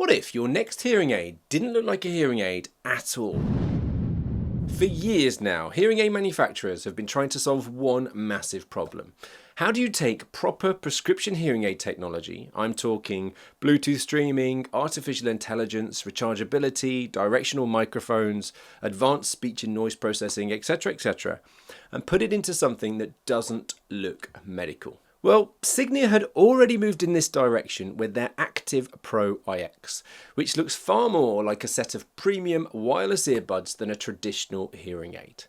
What if your next hearing aid didn't look like a hearing aid at all? For years now, hearing aid manufacturers have been trying to solve one massive problem. How do you take proper prescription hearing aid technology, I'm talking Bluetooth streaming, artificial intelligence, rechargeability, directional microphones, advanced speech and noise processing, etc., and put it into something that doesn't look medical? Well, Signia had already moved in this direction with their Active Pro IX, which looks far more like a set of premium wireless earbuds than a traditional hearing aid.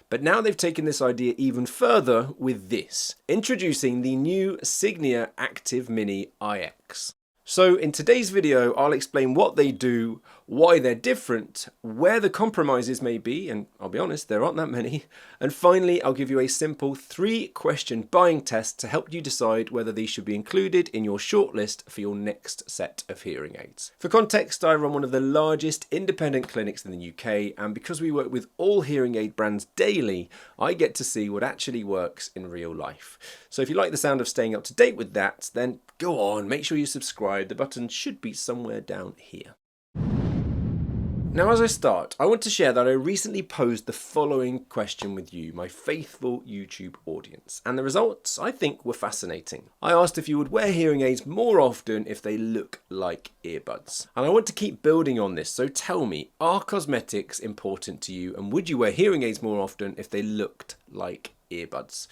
But now they've taken this idea even further with this, introducing the new Signia Active Mini IX. So in today's video, I'll explain what they do, why they're different, where the compromises may be, and I'll be honest, there aren't that many, and finally I'll give you a simple 3-question buying test to help you decide whether these should be included in your shortlist for your next set of hearing aids. For context, I run one of the largest independent clinics in the UK, and because we work with all hearing aid brands daily, I get to see what actually works in real life. So if you like the sound of staying up to date with that, then go on, make sure you subscribe. The button should be somewhere down here. Now, as I start, I want to share that I recently posed the following question with you, my faithful YouTube audience, and the results, I think, were fascinating. I asked if you would wear hearing aids more often if they look like earbuds. And I want to keep building on this, so tell me, are cosmetics important to you, and would you wear hearing aids more often if they looked like earbuds?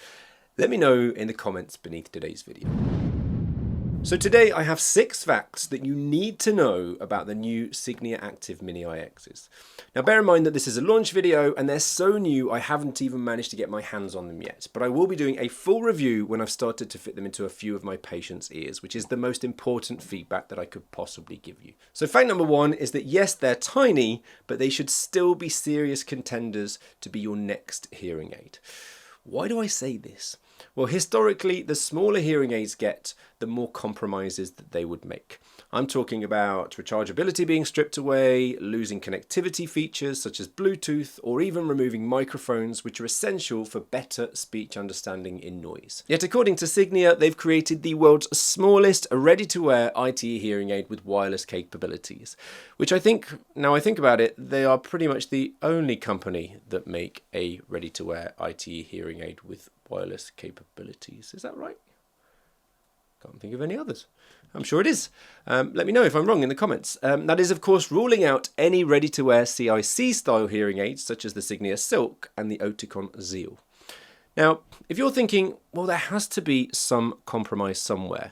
Let me know in the comments beneath today's video. So today I have 6 facts that you need to know about the new Signia Active Mini IXs. Now bear in mind that this is a launch video and they're so new I haven't even managed to get my hands on them yet, but I will be doing a full review when I've started to fit them into a few of my patients' ears, which is the most important feedback that I could possibly give you. So fact number 1 is that yes, they're tiny, but they should still be serious contenders to be your next hearing aid. Why do I say this? Well, historically, the smaller hearing aids get, the more compromises that they would make. I'm talking about rechargeability being stripped away, losing connectivity features such as Bluetooth, or even removing microphones, which are essential for better speech understanding in noise. Yet according to Signia, they've created the world's smallest ready-to-wear ITE hearing aid with wireless capabilities, which I think, now I think about it, they are pretty much the only company that make a ready-to-wear ITE hearing aid with wireless capabilities. Is that right? Can't think of any others. I'm sure it is. Let me know if I'm wrong in the comments. That is, of course, ruling out any ready-to-wear CIC style hearing aids such as the Signia Silk and the Oticon Zeal. Now, if you're thinking, well, there has to be some compromise somewhere,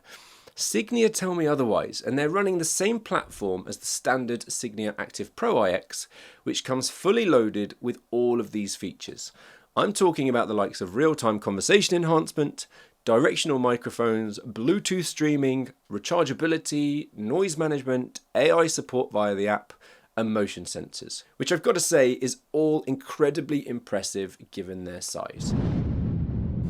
Signia tell me otherwise, and they're running the same platform as the standard Signia Active Pro IX, which comes fully loaded with all of these features. I'm talking about the likes of real-time conversation enhancement, directional microphones, Bluetooth streaming, rechargeability, noise management, AI support via the app, and motion sensors, which I've got to say is all incredibly impressive given their size.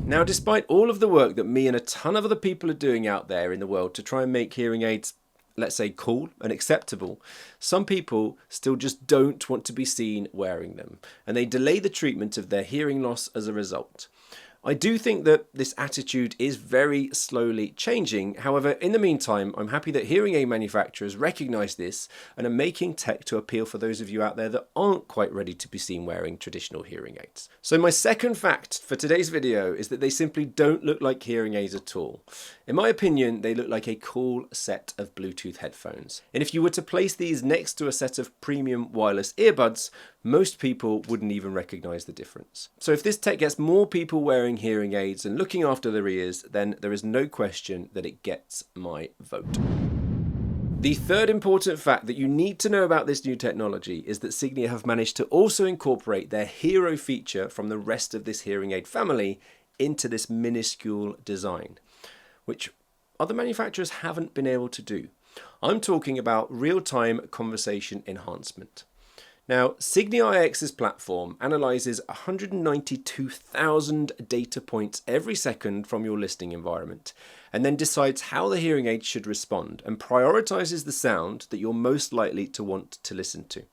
Now, despite all of the work that me and a ton of other people are doing out there in the world to try and make hearing aids, let's say, cool and acceptable, some people still just don't want to be seen wearing them, and they delay the treatment of their hearing loss as a result. I do think that this attitude is very slowly changing. However, in the meantime, I'm happy that hearing aid manufacturers recognise this and are making tech to appeal for those of you out there that aren't quite ready to be seen wearing traditional hearing aids. So my second fact for today's video is that they simply don't look like hearing aids at all. In my opinion, they look like a cool set of Bluetooth headphones. And if you were to place these next to a set of premium wireless earbuds, most people wouldn't even recognise the difference. So if this tech gets more people wearing hearing aids and looking after their ears, then there is no question that it gets my vote. The third important fact that you need to know about this new technology is that Signia have managed to also incorporate their hero feature from the rest of this hearing aid family into this minuscule design, which other manufacturers haven't been able to do. I'm talking about real-time conversation enhancement. Now, Signia IX's platform analyzes 192,000 data points every second from your listening environment, and then decides how the hearing aid should respond and prioritizes the sound that you're most likely to want to listen to.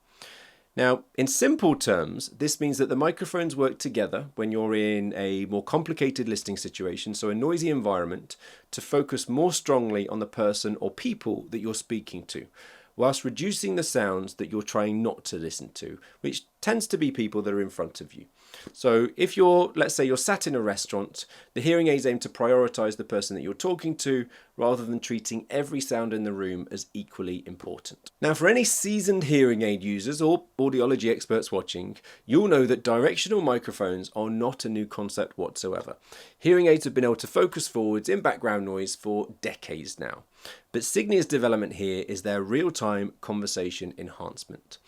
Now, in simple terms, this means that the microphones work together when you're in a more complicated listening situation, so a noisy environment, to focus more strongly on the person or people that you're speaking to, whilst reducing the sounds that you're trying not to listen to, which tends to be people that are in front of you. So if let's say you're sat in a restaurant, the hearing aids aim to prioritise the person that you're talking to rather than treating every sound in the room as equally important. Now, for any seasoned hearing aid users or audiology experts watching, you'll know that directional microphones are not a new concept whatsoever. Hearing aids have been able to focus forwards in background noise for decades now. But Signia's development here is their real-time conversation enhancement.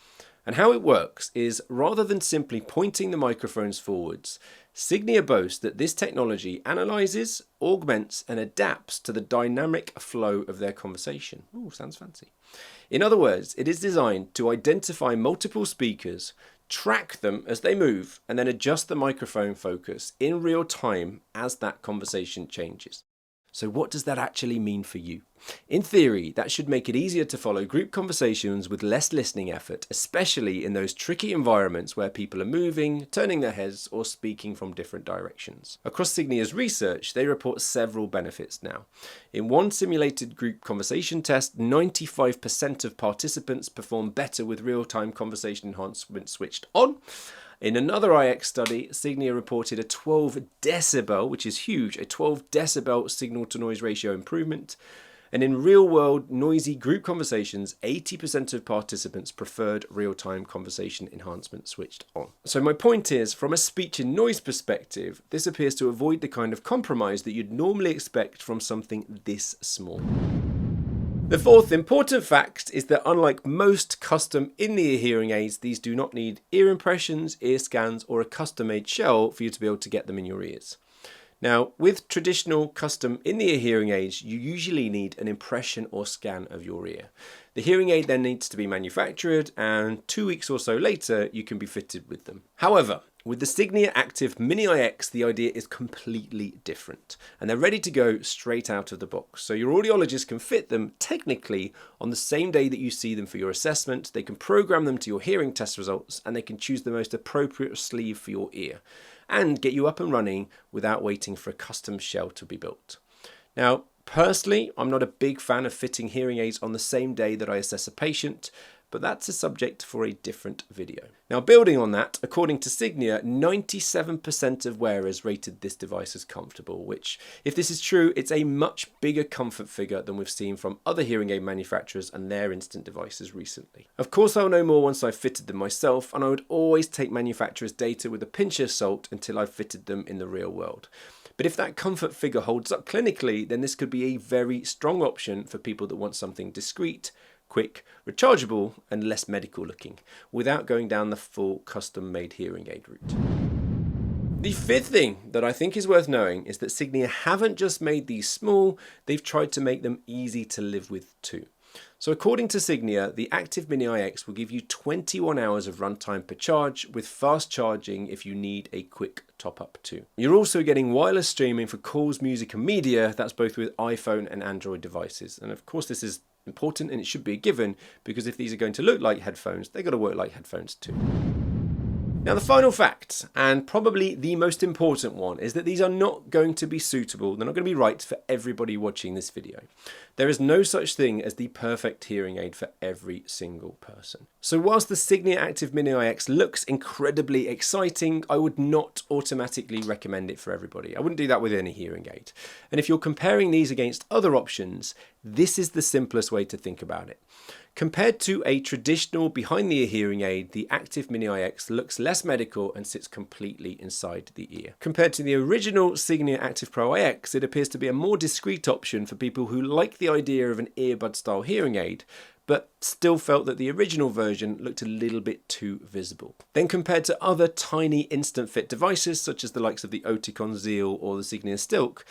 And how it works is, rather than simply pointing the microphones forwards, Signia boasts that this technology analyses, augments and adapts to the dynamic flow of their conversation. Ooh, sounds fancy. In other words, it is designed to identify multiple speakers, track them as they move, and then adjust the microphone focus in real time as that conversation changes. So what does that actually mean for you? In theory, that should make it easier to follow group conversations with less listening effort, especially in those tricky environments where people are moving, turning their heads, or speaking from different directions. Across Signia's research, they report several benefits now. In one simulated group conversation test, 95% of participants performed better with real-time conversation enhancement switched on. In another IX study, Signia reported a 12 decibel, which is huge, a 12 decibel signal to noise ratio improvement. And in real-world noisy group conversations, 80% of participants preferred real-time conversation enhancement switched on. So my point is, from a speech and noise perspective, this appears to avoid the kind of compromise that you'd normally expect from something this small. The fourth important fact is that unlike most custom in-the-ear hearing aids, these do not need ear impressions, ear scans, or a custom-made shell for you to be able to get them in your ears. Now, with traditional custom in-the-ear hearing aids, you usually need an impression or scan of your ear. The hearing aid then needs to be manufactured, and 2 weeks or so later, you can be fitted with them. However, with the Signia Active Mini IX, the idea is completely different, and they're ready to go straight out of the box. So your audiologist can fit them technically on the same day that you see them for your assessment. They can program them to your hearing test results, and they can choose the most appropriate sleeve for your ear and get you up and running without waiting for a custom shell to be built. Now, personally, I'm not a big fan of fitting hearing aids on the same day that I assess a patient, but that's a subject for a different video. Now, building on that, according to Signia, 97% of wearers rated this device as comfortable, which, if this is true, it's a much bigger comfort figure than we've seen from other hearing aid manufacturers and their instant devices recently. Of course, I'll know more once I've fitted them myself, and I would always take manufacturers' data with a pinch of salt until I've fitted them in the real world. But if that comfort figure holds up clinically, then this could be a very strong option for people that want something discreet, quick, rechargeable, and less medical looking, without going down the full custom-made hearing aid route. The fifth thing that I think is worth knowing is that Signia haven't just made these small, they've tried to make them easy to live with too. So according to Signia, the Active Mini IX will give you 21 hours of runtime per charge with fast charging if you need a quick top up too. You're also getting wireless streaming for calls, music and media. That's both with iPhone and Android devices. And of course this is important and it should be a given, because if these are going to look like headphones, they've got to work like headphones too. Now the final fact, and probably the most important one, is that these are not going to be suitable, they're not going to be right for everybody watching this video. There is no such thing as the perfect hearing aid for every single person. So whilst the Signia Active Mini IX looks incredibly exciting, I would not automatically recommend it for everybody. I wouldn't do that with any hearing aid. And if you're comparing these against other options, this is the simplest way to think about it. Compared to a traditional behind-the-ear hearing aid, the Active Mini IX looks less medical and sits completely inside the ear. Compared to the original Signia Active Pro IX, it appears to be a more discreet option for people who like the idea of an earbud-style hearing aid, but still felt that the original version looked a little bit too visible. Then compared to other tiny instant fit devices, such as the likes of the Oticon Zeal or the Signia Silk,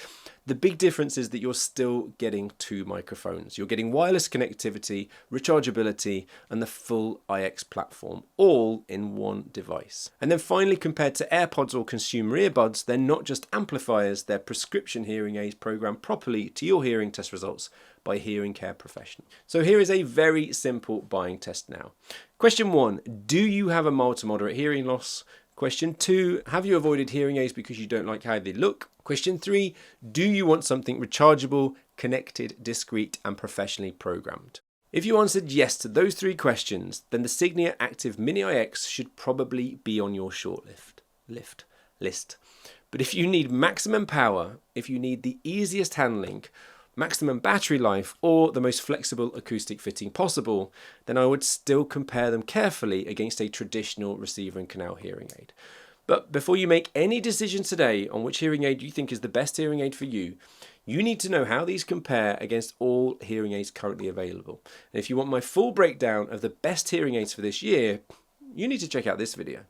the big difference is that you're still getting two microphones. You're getting wireless connectivity, rechargeability, and the full IX platform, all in one device. And then finally, compared to AirPods or consumer earbuds, they're not just amplifiers, they're prescription hearing aids programmed properly to your hearing test results by hearing care professionals. So here is a very simple buying test now. Question 1, do you have a mild to moderate hearing loss? Question 2, have you avoided hearing aids because you don't like how they look? Question 3, do you want something rechargeable, connected, discreet, and professionally programmed? If you answered yes to those three questions, then the Signia Active Mini IX should probably be on your list. But if you need maximum power, if you need the easiest handling, maximum battery life, or the most flexible acoustic fitting possible, then I would still compare them carefully against a traditional receiver-in-canal hearing aid. But before you make any decisions today on which hearing aid you think is the best hearing aid for you, you need to know how these compare against all hearing aids currently available. And if you want my full breakdown of the best hearing aids for this year, you need to check out this video.